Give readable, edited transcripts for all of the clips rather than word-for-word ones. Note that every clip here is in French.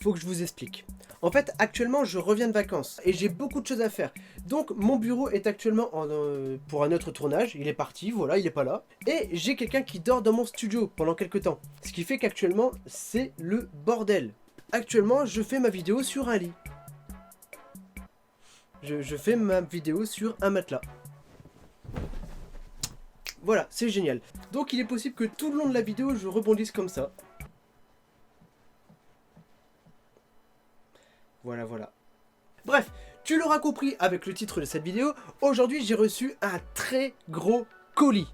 faut que je vous explique. En fait, actuellement, je reviens de vacances et j'ai beaucoup de choses à faire. Donc, mon bureau est actuellement pour un autre tournage. Il est parti, voilà, il est pas là. Et j'ai quelqu'un qui dort dans mon studio pendant quelques temps. Ce qui fait qu'actuellement, c'est le bordel. Actuellement, je fais ma vidéo sur un lit. Je fais ma vidéo sur un matelas. Voilà, c'est génial. Donc, il est possible que tout le long de la vidéo, je rebondisse comme ça. Voilà, voilà. Bref, tu l'auras compris avec le titre de cette vidéo, aujourd'hui j'ai reçu un très gros colis.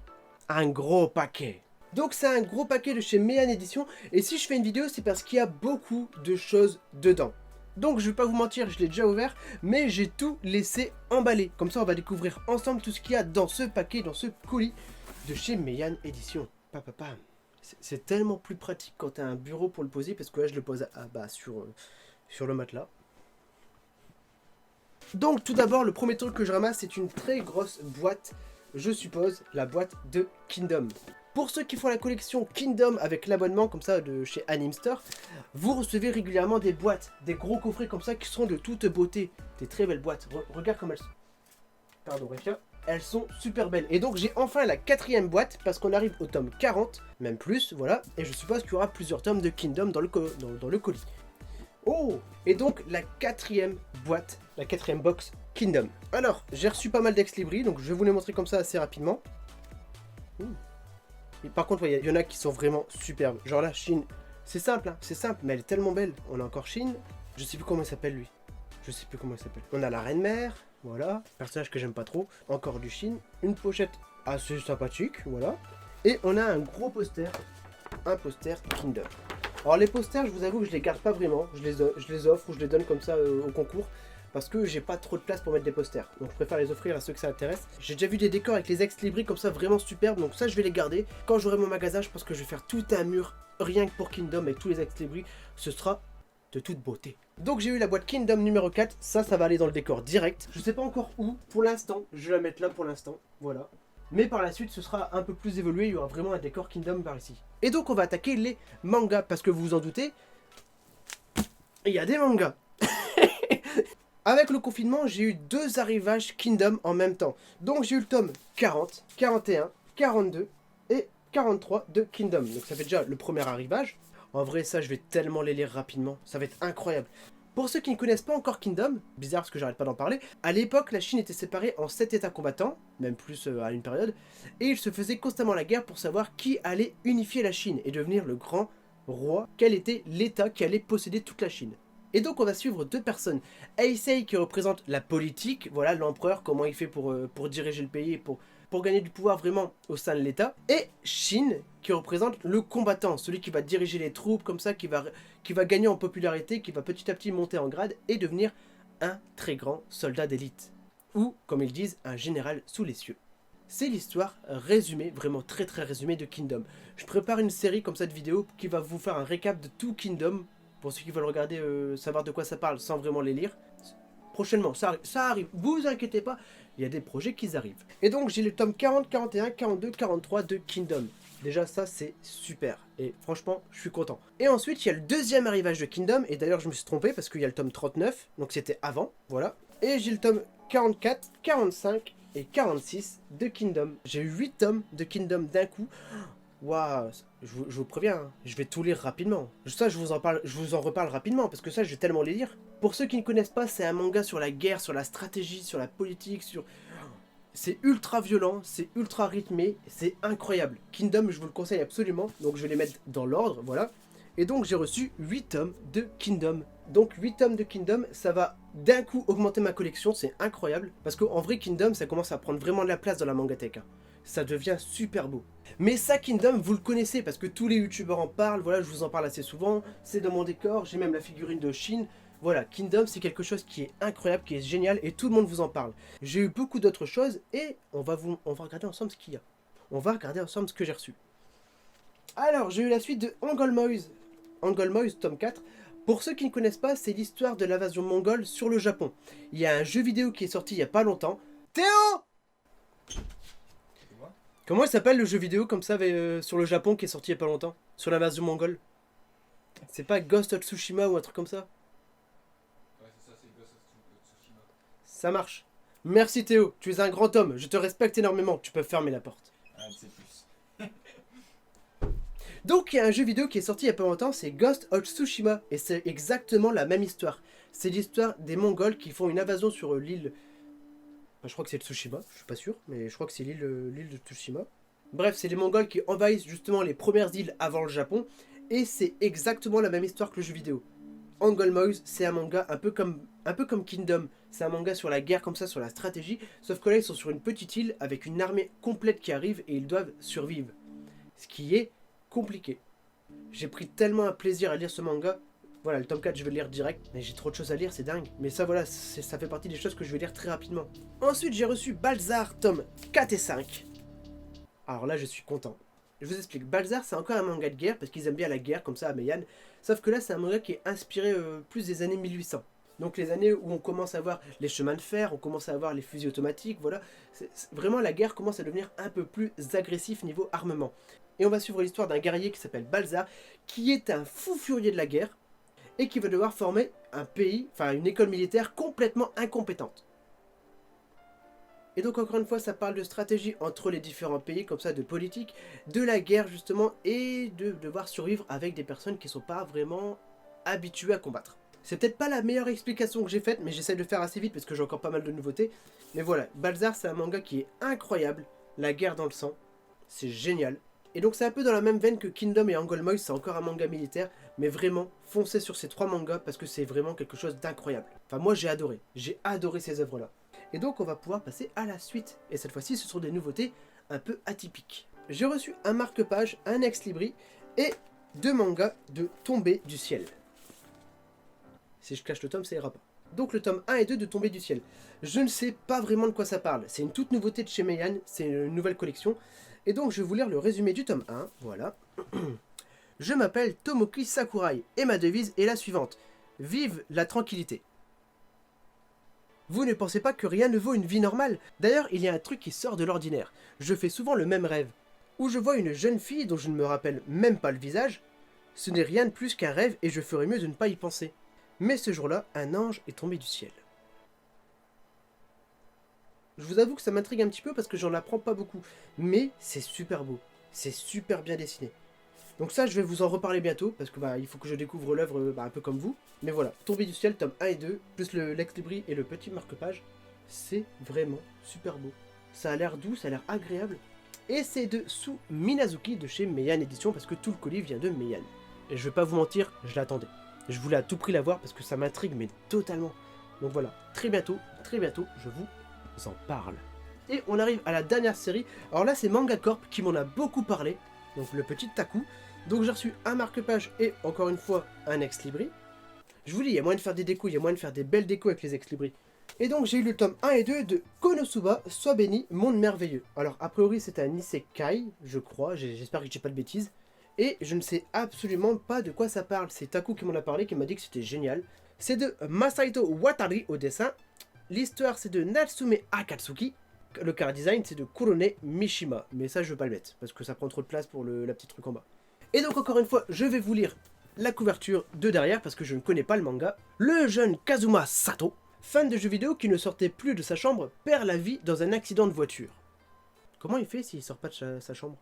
Un gros paquet. Donc c'est un gros paquet de chez Meian Edition, et si je fais une vidéo c'est parce qu'il y a beaucoup de choses dedans. Donc je vais pas vous mentir, je l'ai déjà ouvert, mais j'ai tout laissé emballer. Comme ça on va découvrir ensemble tout ce qu'il y a dans ce paquet, dans ce colis de chez Meian Edition. C'est tellement plus pratique quand tu as un bureau pour le poser, parce que là je le pose sur le matelas. Donc tout d'abord, le premier truc que je ramasse, c'est une très grosse boîte, je suppose, la boîte de Kingdom. Pour ceux qui font la collection Kingdom avec l'abonnement comme ça de chez Animstar, vous recevez régulièrement des boîtes, des gros coffrets comme ça qui sont de toute beauté. Des très belles boîtes. Regarde comme elles sont. Pardon, Réfia. Elles sont super belles. Et donc j'ai enfin la 4e boîte parce qu'on arrive au tome 40, même plus, voilà. Et je suppose qu'il y aura plusieurs tomes de Kingdom dans le colis. Oh! Et donc la 4e boîte, la 4e box Kingdom. Alors, j'ai reçu pas mal d'ex-libris, donc je vais vous les montrer comme ça assez rapidement. Et par contre, il y en a qui sont vraiment superbes. Genre là, Shin, c'est simple, hein, c'est simple, mais elle est tellement belle. On a encore Shin, je sais plus comment il s'appelle lui. Je sais plus comment il s'appelle. On a la Reine Mère, voilà, personnage que j'aime pas trop. Encore du Shin, une pochette assez sympathique, voilà. Et on a un gros poster, un poster Kingdom. Alors les posters, je vous avoue que je les garde pas vraiment, je les offre ou je les donne comme ça au concours, parce que j'ai pas trop de place pour mettre des posters, donc je préfère les offrir à ceux que ça intéresse. J'ai déjà vu des décors avec les ex-libris comme ça vraiment superbes, donc ça je vais les garder. Quand j'aurai mon magasin, je pense que je vais faire tout un mur rien que pour Kingdom avec tous les ex-libris, ce sera de toute beauté. Donc j'ai eu la boîte Kingdom numéro 4, ça va aller dans le décor direct. Je sais pas encore où, pour l'instant, je vais la mettre là pour l'instant, voilà. Mais par la suite, ce sera un peu plus évolué, il y aura vraiment un décor Kingdom par ici. Et donc on va attaquer les mangas, parce que vous vous en doutez, il y a des mangas. Avec le confinement, j'ai eu 2 arrivages Kingdom en même temps. Donc j'ai eu le tome 40, 41, 42 et 43 de Kingdom. Donc ça fait déjà le premier arrivage. En vrai, ça, je vais tellement les lire rapidement. Ça va être incroyable. Pour ceux qui ne connaissent pas encore Kingdom, bizarre parce que j'arrête pas d'en parler, à l'époque la Chine était séparée en 7 états combattants, même plus à une période, et ils se faisaient constamment la guerre pour savoir qui allait unifier la Chine et devenir le grand roi, quel était l'état qui allait posséder toute la Chine. Et donc on va suivre 2 personnes, Heisei qui représente la politique, voilà l'empereur, comment il fait pour diriger le pays, pour gagner du pouvoir vraiment au sein de l'état, et Shin qui représente le combattant, celui qui va diriger les troupes comme ça, qui va gagner en popularité, qui va petit à petit monter en grade et devenir un très grand soldat d'élite. Ou, comme ils disent, un général sous les cieux. C'est l'histoire résumée, vraiment très très résumée de Kingdom. Je prépare une série comme ça de vidéos qui va vous faire un récap de tout Kingdom, pour ceux qui veulent regarder, savoir de quoi ça parle sans vraiment les lire. Prochainement, ça arrive, vous inquiétez pas, il y a des projets qui arrivent. Et donc j'ai le tome 40, 41, 42, 43 de Kingdom. Déjà ça c'est super, et franchement je suis content. Et ensuite il y a le 2e arrivage de Kingdom, et d'ailleurs je me suis trompé parce qu'il y a le tome 39, donc c'était avant, voilà. Et j'ai le tome 44, 45 et 46 de Kingdom. J'ai eu 8 tomes de Kingdom d'un coup. Waouh, je vous préviens, hein, je vais tout lire rapidement. Ça, je vous en reparle rapidement, parce que ça, je vais tellement les lire. Pour ceux qui ne connaissent pas, c'est un manga sur la guerre, sur la stratégie, sur la politique, C'est ultra violent, c'est ultra rythmé, c'est incroyable. Kingdom, je vous le conseille absolument, donc je vais les mettre dans l'ordre, voilà. Et donc, j'ai reçu 8 tomes de Kingdom. Donc 8 tomes de Kingdom, ça va d'un coup augmenter ma collection, c'est incroyable. Parce qu'en vrai, Kingdom, ça commence à prendre vraiment de la place dans la mangatech, hein. Ça devient super beau. Mais ça, Kingdom, vous le connaissez parce que tous les youtubeurs en parlent, voilà, je vous en parle assez souvent, c'est dans mon décor, j'ai même la figurine de Shin. Voilà, Kingdom, c'est quelque chose qui est incroyable, qui est génial et tout le monde vous en parle. J'ai eu beaucoup d'autres choses et on va regarder ensemble ce qu'il y a. On va regarder ensemble ce que j'ai reçu. Alors, j'ai eu la suite de Angolmoise, tome 4. Pour ceux qui ne connaissent pas, c'est l'histoire de l'invasion mongole sur le Japon. Il y a un jeu vidéo qui est sorti il n'y a pas longtemps. Théo! Comment il s'appelle le jeu vidéo comme ça sur le Japon qui est sorti il y a pas longtemps? Sur l'invasion mongole? C'est pas Ghost of Tsushima ou un truc comme ça? Ouais, c'est ça, c'est Ghost of Tsushima. Ça marche. Merci Théo, tu es un grand homme, je te respecte énormément, tu peux fermer la porte. Un de ces plus. Donc il y a un jeu vidéo qui est sorti il y a pas longtemps, c'est Ghost of Tsushima, et c'est exactement la même histoire. C'est l'histoire des Mongols qui font une invasion sur l'île... Enfin, je crois que c'est Tsushima, je suis pas sûr, mais je crois que c'est l'île de Tsushima. Bref, c'est les Mongols qui envahissent justement les premières îles avant le Japon, et c'est exactement la même histoire que le jeu vidéo. Angol Moise, c'est un manga un peu comme Kingdom. C'est un manga sur la guerre comme ça, sur la stratégie. Sauf que là, ils sont sur une petite île avec une armée complète qui arrive et ils doivent survivre. Ce qui est compliqué. J'ai pris tellement un plaisir à lire ce manga. Voilà, le tome 4, je vais le lire direct. Mais j'ai trop de choses à lire, c'est dingue. Mais ça, voilà, ça fait partie des choses que je vais lire très rapidement. Ensuite, j'ai reçu Balzar, tome 4 et 5. Alors là, je suis content. Je vous explique. Balzar, c'est encore un manga de guerre, parce qu'ils aiment bien la guerre, comme ça, à Meian. Sauf que là, c'est un manga qui est inspiré plus des années 1800. Donc les années où on commence à voir les chemins de fer, on commence à voir les fusils automatiques, voilà. Vraiment, la guerre commence à devenir un peu plus agressif niveau armement. Et on va suivre l'histoire d'un guerrier qui s'appelle Balzar, qui est un fou furieux de la guerre, et qui va devoir former un pays, enfin une école militaire complètement incompétente. Et donc encore une fois, ça parle de stratégie entre les différents pays, comme ça, de politique, de la guerre justement, et de devoir survivre avec des personnes qui ne sont pas vraiment habituées à combattre. C'est peut-être pas la meilleure explication que j'ai faite, mais j'essaie de le faire assez vite parce que j'ai encore pas mal de nouveautés. Mais voilà, Balzar, c'est un manga qui est incroyable, la guerre dans le sang, c'est génial. Et donc c'est un peu dans la même veine que Kingdom et Angol Moise, c'est encore un manga militaire, mais vraiment, foncez sur ces 3 mangas parce que c'est vraiment quelque chose d'incroyable. Enfin moi j'ai adoré ces œuvres-là. Et donc on va pouvoir passer à la suite. Et cette fois-ci, ce sont des nouveautés un peu atypiques. J'ai reçu un marque-page, un ex-libris et 2 mangas de Tombée du ciel. Si je cache le tome, ça ira pas. Donc le tome 1 et 2 de Tombée du ciel. Je ne sais pas vraiment de quoi ça parle. C'est une toute nouveauté de chez Meian, c'est une nouvelle collection. Et donc je vais vous lire le résumé du tome 1, voilà. Je m'appelle Tomoki Sakurai et ma devise est la suivante. Vive la tranquillité. Vous ne pensez pas que rien ne vaut une vie normale? D'ailleurs, il y a un truc qui sort de l'ordinaire. Je fais souvent le même rêve, où je vois une jeune fille dont je ne me rappelle même pas le visage. Ce n'est rien de plus qu'un rêve et je ferais mieux de ne pas y penser. Mais ce jour-là, un ange est tombé du ciel. Je vous avoue que ça m'intrigue un petit peu parce que j'en apprends pas beaucoup. Mais c'est super beau. C'est super bien dessiné. Donc ça, je vais vous en reparler bientôt, parce que il faut que je découvre l'œuvre un peu comme vous. Mais voilà, Tombée du ciel, tome 1 et 2, plus l'ex-libris et le petit marque-page, c'est vraiment super beau. Ça a l'air doux, ça a l'air agréable. Et c'est de Su Minazuki de chez Meian Édition, parce que tout le colis vient de Meian. Et je vais pas vous mentir, je l'attendais. Je voulais à tout prix la voir, parce que ça m'intrigue, mais totalement. Donc voilà, très bientôt, je vous en parle. Et on arrive à la dernière série. Alors là, c'est Manga Corp qui m'en a beaucoup parlé. Donc le petit Taku. Donc j'ai reçu un marque-page et encore une fois un ex-libris. Je vous dis, il y a moyen de faire des décos, il y a moyen de faire des belles décos avec les ex-libris. Et donc j'ai eu le tome 1 et 2 de Konosuba, Sois béni, monde merveilleux. Alors a priori c'est un isekai, je crois, j'espère que je dis pas de bêtises. Et je ne sais absolument pas de quoi ça parle. C'est Taku qui m'en a parlé, qui m'a dit que c'était génial. C'est de Masaito Watari au dessin. L'histoire c'est de Natsume Akatsuki. Le car design c'est de Kurone Mishima. Mais ça je veux pas le mettre, parce que ça prend trop de place pour la petite truc en bas. Et donc encore une fois, je vais vous lire la couverture de derrière, parce que je ne connais pas le manga. Le jeune Kazuma Sato, fan de jeux vidéo qui ne sortait plus de sa chambre, perd la vie dans un accident de voiture. Comment il fait s'il sort pas de sa chambre?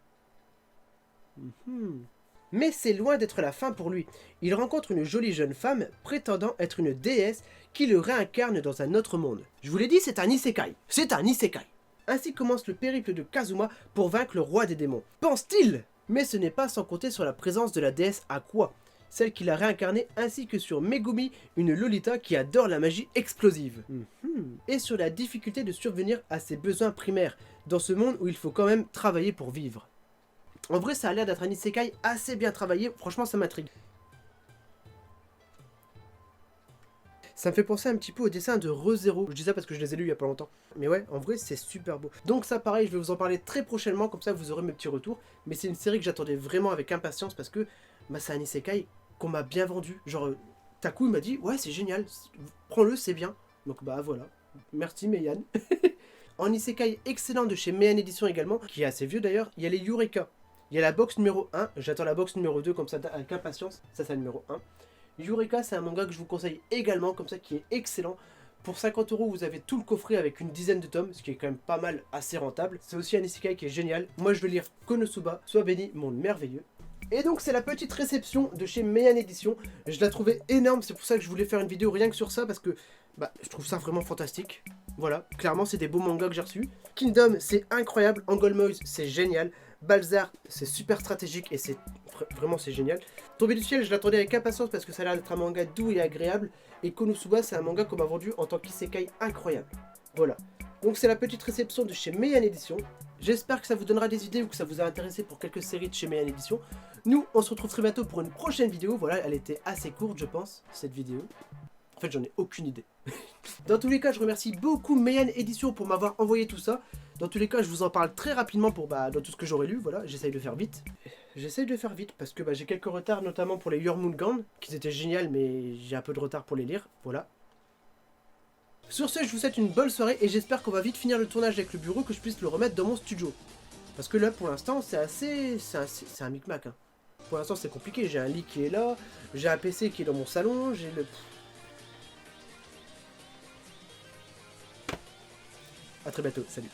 Mais c'est loin d'être la fin pour lui. Il rencontre une jolie jeune femme prétendant être une déesse qui le réincarne dans un autre monde. Je vous l'ai dit, c'est un isekai. C'est un isekai. Ainsi commence le périple de Kazuma pour vaincre le roi des démons. Pense-t-il? Mais ce n'est pas sans compter sur la présence de la déesse Aqua, celle qui l'a réincarnée, ainsi que sur Megumi, une Lolita qui adore la magie explosive. Et sur la difficulté de survenir à ses besoins primaires, dans ce monde où il faut quand même travailler pour vivre. En vrai, ça a l'air d'être un isekai assez bien travaillé, franchement ça m'intrigue. Ça me fait penser un petit peu au dessin de ReZero. Je dis ça parce que je les ai lus il y a pas longtemps. Mais ouais, en vrai, c'est super beau. Donc ça, pareil, je vais vous en parler très prochainement, comme ça vous aurez mes petits retours. Mais c'est une série que j'attendais vraiment avec impatience parce que c'est un isekai qu'on m'a bien vendu. Genre, Taku, il m'a dit, ouais, c'est génial, prends-le, c'est bien. Donc voilà, merci Meian. En isekai excellent de chez Meian Édition également, qui est assez vieux d'ailleurs, il y a les Eureka. Il y a la box numéro 1, j'attends la box numéro 2 comme ça avec impatience, ça c'est la numéro 1. Eureka, c'est un manga que je vous conseille également, comme ça, qui est excellent. Pour 50 €, vous avez tout le coffret avec une dizaine de tomes, ce qui est quand même pas mal, assez rentable. C'est aussi un isekai qui est génial. Moi, je vais lire Konosuba, Sois béni, monde merveilleux. Et donc, c'est la petite réception de chez Meian Edition. Je la trouvais énorme, c'est pour ça que je voulais faire une vidéo rien que sur ça, parce que bah, je trouve ça vraiment fantastique. Voilà, clairement, c'est des beaux mangas que j'ai reçus. Kingdom, c'est incroyable. Angolmoise, c'est génial. Balzar, c'est super stratégique et c'est vraiment c'est génial. Tombé du ciel, je l'attendais avec impatience parce que ça a l'air d'être un manga doux et agréable. Et Konosuba, c'est un manga qu'on m'a vendu en tant qu'isekai incroyable. Voilà. Donc c'est la petite réception de chez Meian Edition. J'espère que ça vous donnera des idées ou que ça vous a intéressé pour quelques séries de chez Meian Edition. Nous, on se retrouve très bientôt pour une prochaine vidéo. Voilà, elle était assez courte, je pense, cette vidéo. En fait, j'en ai aucune idée. Dans tous les cas, je remercie beaucoup Meian Edition pour m'avoir envoyé tout ça. Dans tous les cas, je vous en parle très rapidement pour dans tout ce que j'aurais lu. Voilà, j'essaye de faire vite. J'essaye de faire vite parce que j'ai quelques retards, notamment pour les Jormungand, qui étaient géniales, mais j'ai un peu de retard pour les lire. Voilà. Sur ce, je vous souhaite une bonne soirée et j'espère qu'on va vite finir le tournage avec le bureau, que je puisse le remettre dans mon studio. Parce que là, pour l'instant, c'est un micmac. Hein. Pour l'instant, c'est compliqué. J'ai un lit qui est là, j'ai un PC qui est dans mon salon, j'ai le... A très bientôt, salut.